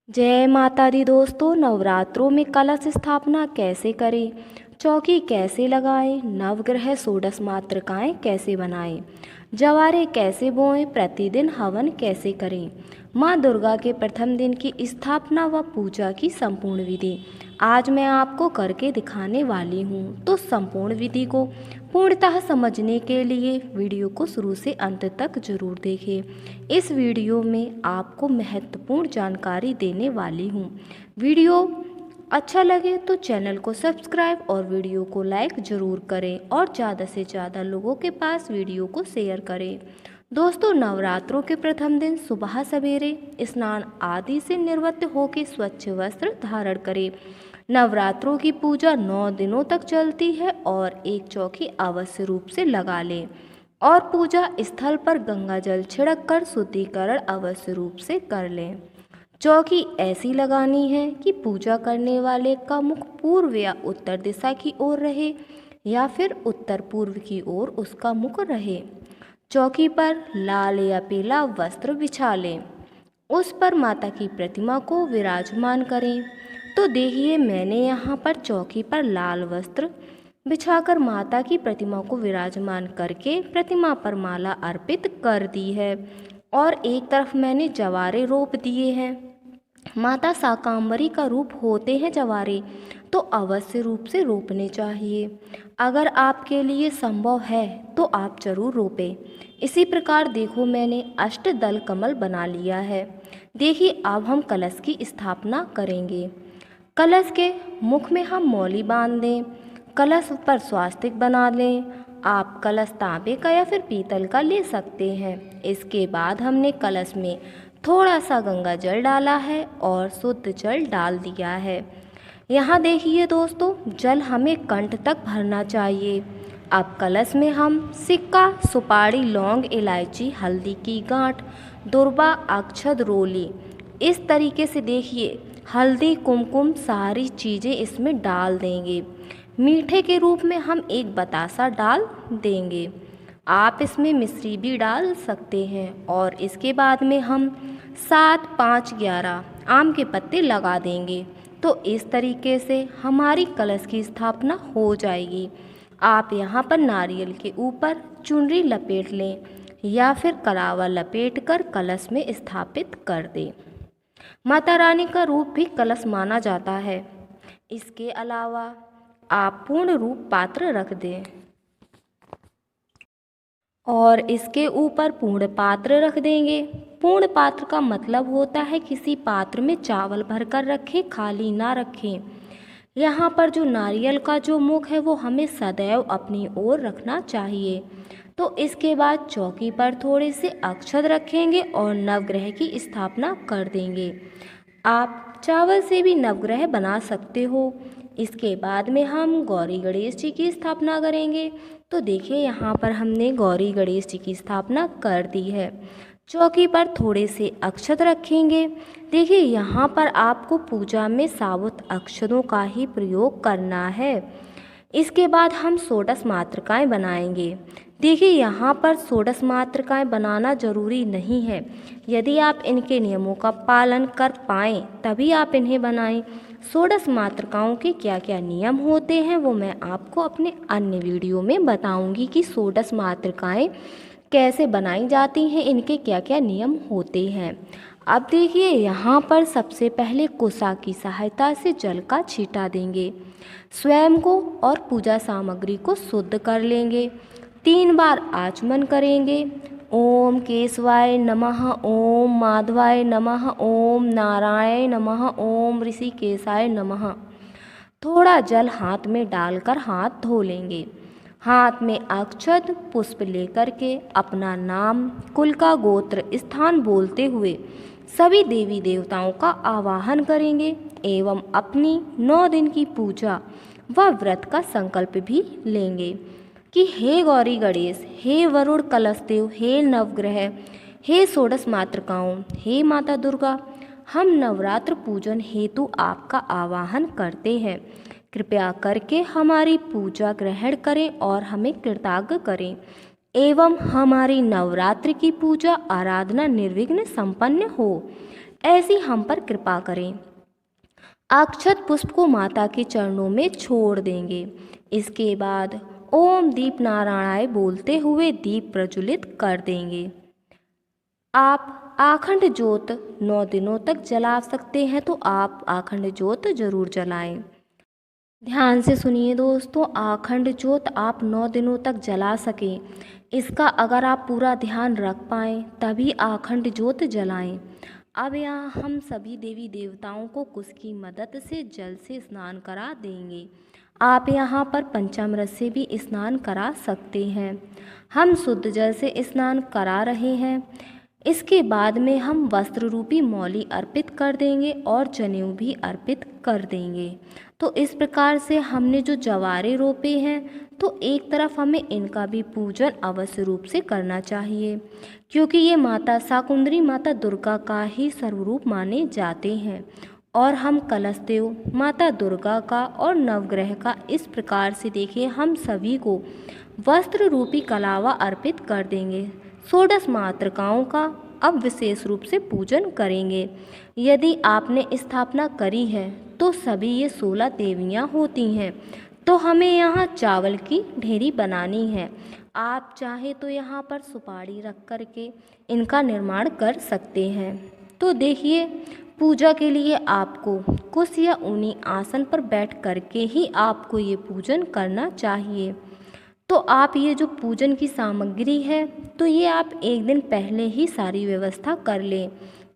जय माता दी दोस्तों। नवरात्रों में कलश स्थापना कैसे करें, चौकी कैसे लगाएं, नवग्रह षोडश मातृकाएँ कैसे बनाएं, जवारे कैसे बोएं, प्रतिदिन हवन कैसे करें, माँ दुर्गा के प्रथम दिन की स्थापना व पूजा की संपूर्ण विधि आज मैं आपको करके दिखाने वाली हूँ। तो संपूर्ण विधि को पूर्णतः समझने के लिए वीडियो को शुरू से अंत तक जरूर देखें। इस वीडियो में आपको महत्वपूर्ण जानकारी देने वाली हूँ। वीडियो अच्छा लगे तो चैनल को सब्सक्राइब और वीडियो को लाइक ज़रूर करें और ज़्यादा से ज़्यादा लोगों के पास वीडियो को शेयर करें। दोस्तों, नवरात्रों के प्रथम दिन सुबह सवेरे स्नान आदि से निवृत्त होकर स्वच्छ वस्त्र धारण करें। नवरात्रों की पूजा 9 दिनों तक चलती है और एक चौकी अवश्य रूप से लगा लें और पूजा स्थल पर गंगा जल छिड़क कर शुद्धिकरण अवश्य रूप से कर लें। चौकी ऐसी लगानी है कि पूजा करने वाले का मुख पूर्व या उत्तर दिशा की ओर रहे या फिर उत्तर पूर्व की ओर उसका मुख रहे। चौकी पर लाल या पीला वस्त्र बिछा लें, उस पर माता की प्रतिमा को विराजमान करें। तो देखिए, मैंने यहाँ पर चौकी पर लाल वस्त्र बिछाकर माता की प्रतिमा को विराजमान करके प्रतिमा पर माला अर्पित कर दी है और एक तरफ मैंने जवारे रोप दिए हैं। माता शाकंभरी का रूप होते हैं जवारे, तो अवश्य रूप से रोपने चाहिए। अगर आपके लिए संभव है तो आप जरूर रोपें। इसी प्रकार देखो, मैंने अष्टदल कमल बना लिया है। देखिए, अब हम कलश की स्थापना करेंगे। कलश के मुख में हम मौली बांध दें, कलश पर स्वास्तिक बना लें। आप कलश तांबे का या फिर पीतल का ले सकते हैं। इसके बाद हमने कलश में थोड़ा सा गंगा जल डाला है और शुद्ध जल डाल दिया है। यहाँ देखिए दोस्तों, जल हमें कंठ तक भरना चाहिए। अब कलश में हम सिक्का, सुपारी, लौंग, इलायची, हल्दी की गांठ, दुर्वा, अक्षत, रोली, इस तरीके से देखिए हल्दी, कुमकुम, सारी चीज़ें इसमें डाल देंगे। मीठे के रूप में हम एक बतासा डाल देंगे। आप इसमें मिश्री भी डाल सकते हैं और इसके बाद में हम 7, 5, 11 आम के पत्ते लगा देंगे। तो इस तरीके से हमारी कलश की स्थापना हो जाएगी। आप यहाँ पर नारियल के ऊपर चुनरी लपेट लें या फिर कलावा लपेट कर कलश में स्थापित कर दें। माता रानी का रूप भी कलश माना जाता है। इसके अलावा आप पूर्ण रूप पात्र रख दें और इसके ऊपर पूर्ण पात्र रख देंगे। पूर्ण पात्र का मतलब होता है किसी पात्र में चावल भरकर रखें, खाली ना रखें। यहाँ पर जो नारियल का जो मुख है वो हमें सदैव अपनी ओर रखना चाहिए। तो इसके बाद चौकी पर थोड़े से अक्षत रखेंगे और नवग्रह की स्थापना कर देंगे। आप चावल से भी नवग्रह बना सकते हो। इसके बाद में हम गौरी गणेश जी की स्थापना करेंगे। तो देखिए, यहाँ पर हमने गौरी गणेश जी की स्थापना कर दी है। चौकी पर थोड़े से अक्षत रखेंगे। देखिए, यहाँ पर आपको पूजा में साबुत अक्षतों का ही प्रयोग करना है। इसके बाद हम षोडश मातृकाएँ बनाएंगे। देखिए, यहाँ पर षोडश मातृकाएँ बनाना जरूरी नहीं है। यदि आप इनके नियमों का पालन कर पाएँ तभी आप इन्हें बनाएं। षोडश मातृकाओं के क्या क्या नियम होते हैं वो मैं आपको अपने अन्य वीडियो में बताऊंगी कि षोडश मातृकाएँ कैसे बनाई जाती हैं, इनके क्या क्या नियम होते हैं। अब देखिए, यहाँ पर सबसे पहले कुसा की सहायता से जल का छींटा देंगे। स्वयं को और पूजा सामग्री को शुद्ध कर लेंगे। 3 बार आचमन करेंगे। ओम केशवाय नमः, ओम माधवाय नमः, ओम नारायण नमः, ओम ऋषिकेशाय नमः। थोड़ा जल हाथ में डालकर हाथ धो लेंगे। हाथ में अक्षत पुष्प लेकर के अपना नाम, कुल का गोत्र, स्थान बोलते हुए सभी देवी देवताओं का आवाहन करेंगे एवं अपनी 9 दिन की पूजा व व्रत का संकल्प भी लेंगे कि हे गौरी गणेश, हे वरुण कलशदेव, हे नवग्रह, हे षोडश मातृकाओं, हे माता दुर्गा, हम नवरात्र पूजन हेतु आपका आवाहन करते हैं। कृपया करके हमारी पूजा ग्रहण करें और हमें कृतज्ञ करें एवं हमारी नवरात्रि की पूजा आराधना निर्विघ्न संपन्न हो। ऐसी हम पर कृपा करें। अक्षत पुष्प को माता के चरणों में छोड़ देंगे। इसके बाद ओम दीप नारायणाय बोलते हुए दीप प्रज्वलित कर देंगे। आप अखंड ज्योत 9 दिनों तक जला सकते हैं, तो आप अखंड ज्योत जरूर जलाएं। ध्यान से सुनिए दोस्तों, अखंड ज्योत आप 9 दिनों तक जला सकें, इसका अगर आप पूरा ध्यान रख पाएँ तभी अखंड ज्योत जलाएं। अब यहाँ हम सभी देवी देवताओं को कुश की मदद से जल से स्नान करा देंगे। आप यहाँ पर पंचामृत से भी स्नान करा सकते हैं। हम शुद्ध जल से स्नान करा रहे हैं। इसके बाद में हम वस्त्र रूपी मौली अर्पित कर देंगे और जनेऊ भी अर्पित कर देंगे। तो इस प्रकार से हमने जो जवारे रोपे हैं, तो एक तरफ हमें इनका भी पूजन अवश्य रूप से करना चाहिए, क्योंकि ये माता शाकुंतली माता दुर्गा का ही स्वरूप माने जाते हैं। और हम कलश देव माता दुर्गा का और नवग्रह का इस प्रकार से देखिए हम सभी को वस्त्र रूपी कलावा अर्पित कर देंगे। 16 मातृकाओं का अब विशेष रूप से पूजन करेंगे। यदि आपने स्थापना करी है तो सभी ये 16 देवियाँ होती हैं। तो हमें यहाँ चावल की ढेरी बनानी है। आप चाहे तो यहाँ पर सुपारी रख कर के इनका निर्माण कर सकते हैं। तो देखिए, पूजा के लिए आपको कुश या ऊनी आसन पर बैठ करके ही आपको ये पूजन करना चाहिए। तो आप ये जो पूजन की सामग्री है, तो ये आप एक दिन पहले ही सारी व्यवस्था कर लें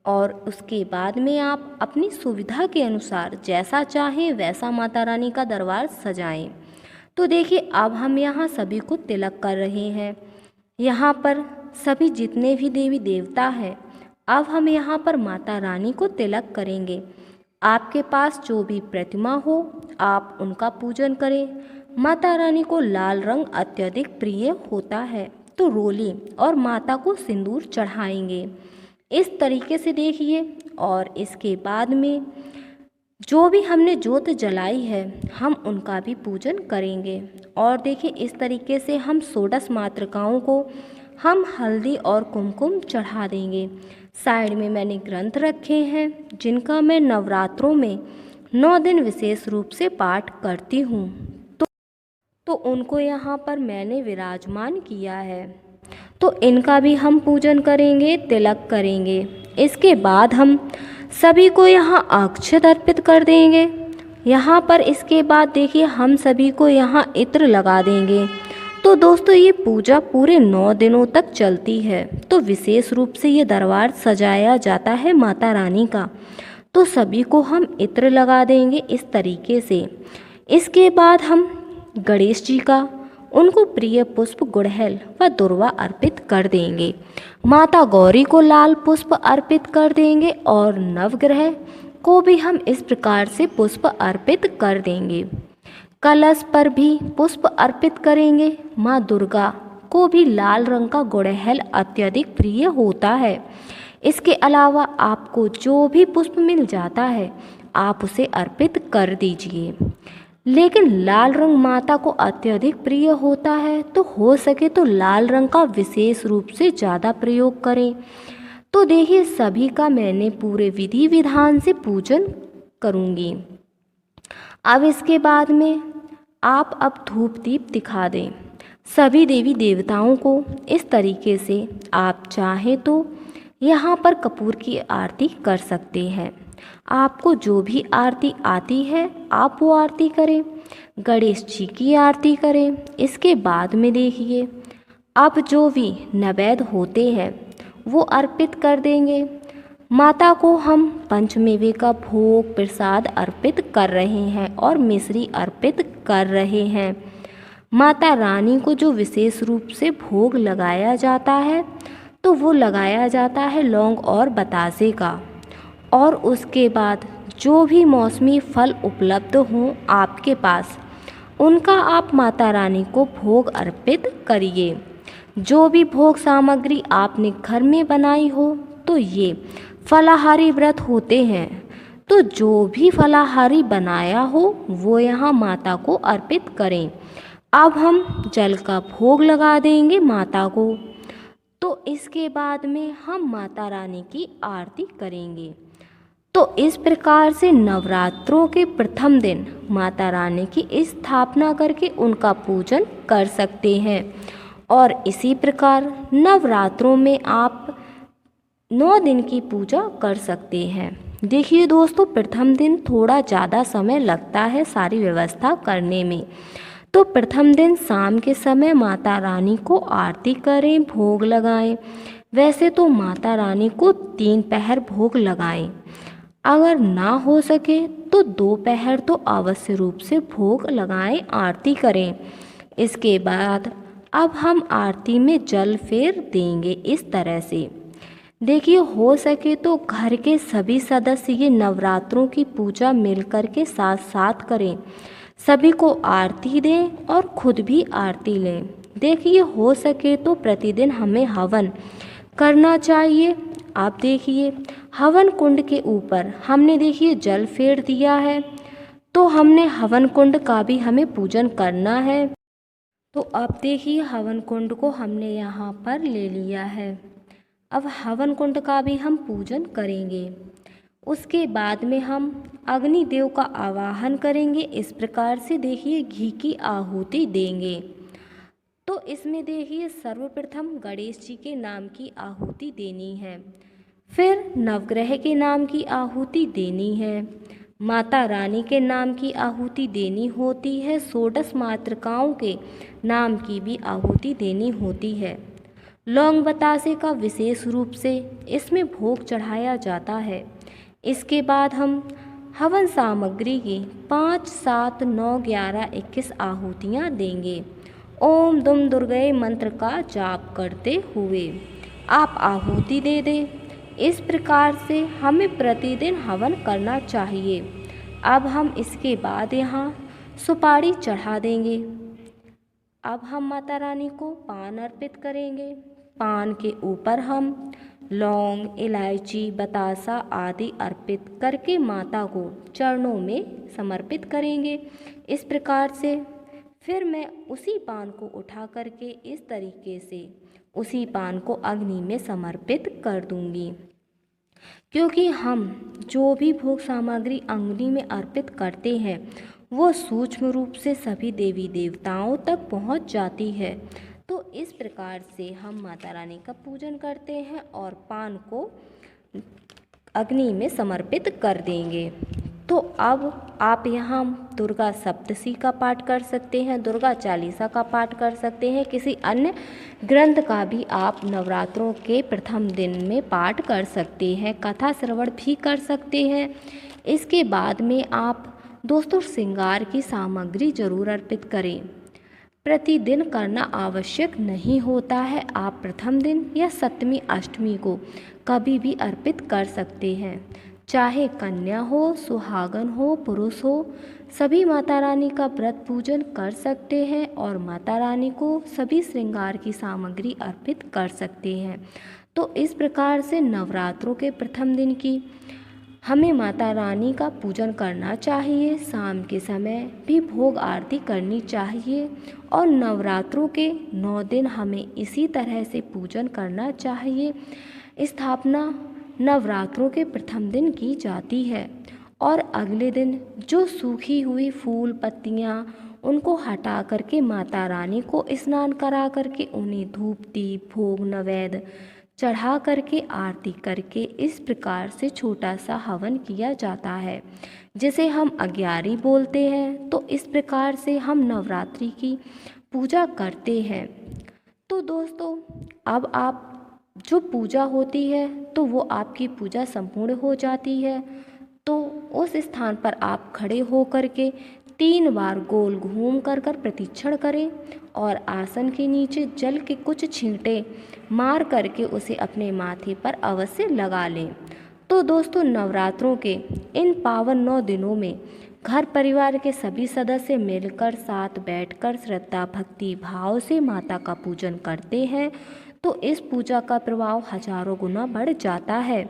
और उसके बाद में आप अपनी सुविधा के अनुसार जैसा चाहें वैसा माता रानी का दरबार सजाएं। तो देखिए, अब हम यहाँ सभी को तिलक कर रहे हैं। यहाँ पर सभी जितने भी देवी देवता हैं, अब हम यहाँ पर माता रानी को तिलक करेंगे। आपके पास जो भी प्रतिमा हो आप उनका पूजन करें। माता रानी को लाल रंग अत्यधिक प्रिय होता है, तो रोली और माता को सिंदूर चढ़ाएंगे इस तरीके से देखिए। और इसके बाद में जो भी हमने ज्योत जलाई है हम उनका भी पूजन करेंगे। और देखिए, इस तरीके से हम 16 मातृकाओं को हम हल्दी और कुमकुम चढ़ा देंगे। साइड में मैंने ग्रंथ रखे हैं जिनका मैं नवरात्रों में 9 दिन विशेष रूप से पाठ करती हूँ, तो उनको यहाँ पर मैंने विराजमान किया है। तो इनका भी हम पूजन करेंगे, तिलक करेंगे। इसके बाद हम सभी को यहाँ अक्षत अर्पित कर देंगे। यहाँ पर इसके बाद देखिए हम सभी को यहाँ इत्र लगा देंगे। तो दोस्तों, ये पूजा पूरे 9 दिनों तक चलती है। तो विशेष रूप से ये दरबार सजाया जाता है माता रानी का। तो सभी को हम इत्र लगा देंगे इस तरीके से। इसके बाद हम गणेश जी का उनको प्रिय पुष्प गुड़हल व दुर्वा अर्पित कर देंगे। माता गौरी को लाल पुष्प अर्पित कर देंगे और नवग्रह को भी हम इस प्रकार से पुष्प अर्पित कर देंगे। कलश पर भी पुष्प अर्पित करेंगे। माँ दुर्गा को भी लाल रंग का गुड़हल अत्यधिक प्रिय होता है। इसके अलावा आपको जो भी पुष्प मिल जाता है आप उसे अर्पित कर दीजिए। लेकिन लाल रंग माता को अत्यधिक प्रिय होता है, तो हो सके तो लाल रंग का विशेष रूप से ज़्यादा प्रयोग करें। तो देखिए, सभी का मैंने पूरे विधि विधान से पूजन करूँगी। अब इसके बाद में आप अब धूप दीप दिखा दें सभी देवी देवताओं को इस तरीके से। आप चाहें तो यहाँ पर कपूर की आरती कर सकते हैं। आपको जो भी आरती आती है आप वो आरती करें। गणेश जी की आरती करें। इसके बाद में देखिए, अब जो भी नैवेद्य होते हैं वो अर्पित कर देंगे। माता को हम पंचमेवे का भोग प्रसाद अर्पित कर रहे हैं और मिश्री अर्पित कर रहे हैं। माता रानी को जो विशेष रूप से भोग लगाया जाता है, तो वो लगाया जाता है लौंग और बतासे का। और उसके बाद जो भी मौसमी फल उपलब्ध हों आपके पास, उनका आप माता रानी को भोग अर्पित करिए। जो भी भोग सामग्री आपने घर में बनाई हो, तो ये फलाहारी व्रत होते हैं। तो जो भी फलाहारी बनाया हो वो यहाँ माता को अर्पित करें। अब हम जल का भोग लगा देंगे माता को। तो इसके बाद में हम माता रानी की आरती करेंगे। तो इस प्रकार से नवरात्रों के प्रथम दिन माता रानी की स्थापना करके उनका पूजन कर सकते हैं। और इसी प्रकार नवरात्रों में आप 9 दिन की पूजा कर सकते हैं। देखिए दोस्तों, प्रथम दिन थोड़ा ज़्यादा समय लगता है सारी व्यवस्था करने में। तो प्रथम दिन शाम के समय माता रानी को आरती करें, भोग लगाएं। वैसे तो माता रानी को 3 पहर भोग लगाएं। अगर ना हो सके तो 2 पहर तो अवश्य रूप से भोग लगाएं, आरती करें। इसके बाद अब हम आरती में जल फेर देंगे इस तरह से। देखिए, हो सके तो घर के सभी सदस्य ये नवरात्रों की पूजा मिलकर के साथ साथ करें। सभी को आरती दें और खुद भी आरती लें। देखिए, हो सके तो प्रतिदिन हमें हवन करना चाहिए। आप देखिए, हवन कुंड के ऊपर हमने देखिए जल फेर दिया है, तो हमने हवन कुंड का भी हमें पूजन करना है। तो अब देखिए, हवन कुंड को हमने यहाँ पर ले लिया है। अब हवन कुंड का भी हम पूजन करेंगे। उसके बाद में हम अग्निदेव का आवाहन करेंगे। इस प्रकार से देखिए घी की आहुति देंगे। तो इसमें देखिए सर्वप्रथम गणेश जी के नाम की आहुति देनी है, फिर नवग्रह के नाम की आहुति देनी है, माता रानी के नाम की आहुति देनी होती है, षोडश मातृकाओं के नाम की भी आहुति देनी होती है। लौंग बतासे का विशेष रूप से इसमें भोग चढ़ाया जाता है। इसके बाद हम हवन सामग्री की 5, 7, 9, 11, 21 आहुतियाँ देंगे। ओम दुम दुर्गे मंत्र का जाप करते हुए आप आहुति दे दें। इस प्रकार से हमें प्रतिदिन हवन करना चाहिए। अब हम इसके बाद यहाँ सुपारी चढ़ा देंगे। अब हम माता रानी को पान अर्पित करेंगे। पान के ऊपर हम लौंग, इलायची, बतासा आदि अर्पित करके माता को चरणों में समर्पित करेंगे। इस प्रकार से फिर मैं उसी पान को उठा करके इस तरीके से उसी पान को अग्नि में समर्पित कर दूंगी, क्योंकि हम जो भी भोग सामग्री अग्नि में अर्पित करते हैं वो सूक्ष्म रूप से सभी देवी देवताओं तक पहुंच जाती है। तो इस प्रकार से हम माता रानी का पूजन करते हैं और पान को अग्नि में समर्पित कर देंगे। तो अब आप यहाँ दुर्गा सप्तशती का पाठ कर सकते हैं, दुर्गा चालीसा का पाठ कर सकते हैं, किसी अन्य ग्रंथ का भी आप नवरात्रों के प्रथम दिन में पाठ कर सकते हैं, कथा श्रवण भी कर सकते हैं। इसके बाद में आप दोस्तों श्रृंगार की सामग्री जरूर अर्पित करें। प्रतिदिन करना आवश्यक नहीं होता है, आप प्रथम दिन या सप्तमी अष्टमी को कभी भी अर्पित कर सकते हैं। चाहे कन्या हो, सुहागन हो, पुरुष हो, सभी माता रानी का व्रत पूजन कर सकते हैं और माता रानी को सभी श्रृंगार की सामग्री अर्पित कर सकते हैं। तो इस प्रकार से नवरात्रों के प्रथम दिन की हमें माता रानी का पूजन करना चाहिए। शाम के समय भी भोग आरती करनी चाहिए और नवरात्रों के 9 दिन हमें इसी तरह से पूजन करना चाहिए। स्थापना नवरात्रों के प्रथम दिन की जाती है और अगले दिन जो सूखी हुई फूल पत्तियाँ उनको हटा करके माता रानी को स्नान करा करके उन्हें धूप दीप भोग नैवेद्य चढ़ा करके आरती करके इस प्रकार से छोटा सा हवन किया जाता है, जिसे हम अग्यारी बोलते हैं। तो इस प्रकार से हम नवरात्रि की पूजा करते हैं। तो दोस्तों, अब आप जो पूजा होती है तो वो आपकी पूजा संपूर्ण हो जाती है। तो उस स्थान पर आप खड़े हो कर के 3 बार गोल घूम कर प्रदक्षिण करें और आसन के नीचे जल के कुछ छींटे मार करके उसे अपने माथे पर अवश्य लगा लें। तो दोस्तों, नवरात्रों के इन पावन 9 दिनों में घर परिवार के सभी सदस्य मिलकर साथ बैठकर श्रद्धा भक्ति भाव से माता का पूजन करते हैं तो इस पूजा का प्रभाव हजारों गुना बढ़ जाता है।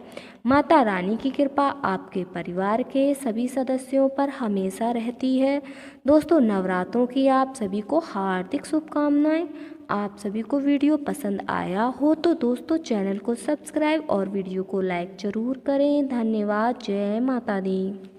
माता रानी की कृपा आपके परिवार के सभी सदस्यों पर हमेशा रहती है। दोस्तों, नवरात्रों की आप सभी को हार्दिक शुभकामनाएं। आप सभी को वीडियो पसंद आया हो तो दोस्तों चैनल को सब्सक्राइब और वीडियो को लाइक ज़रूर करें। धन्यवाद। जय माता दी।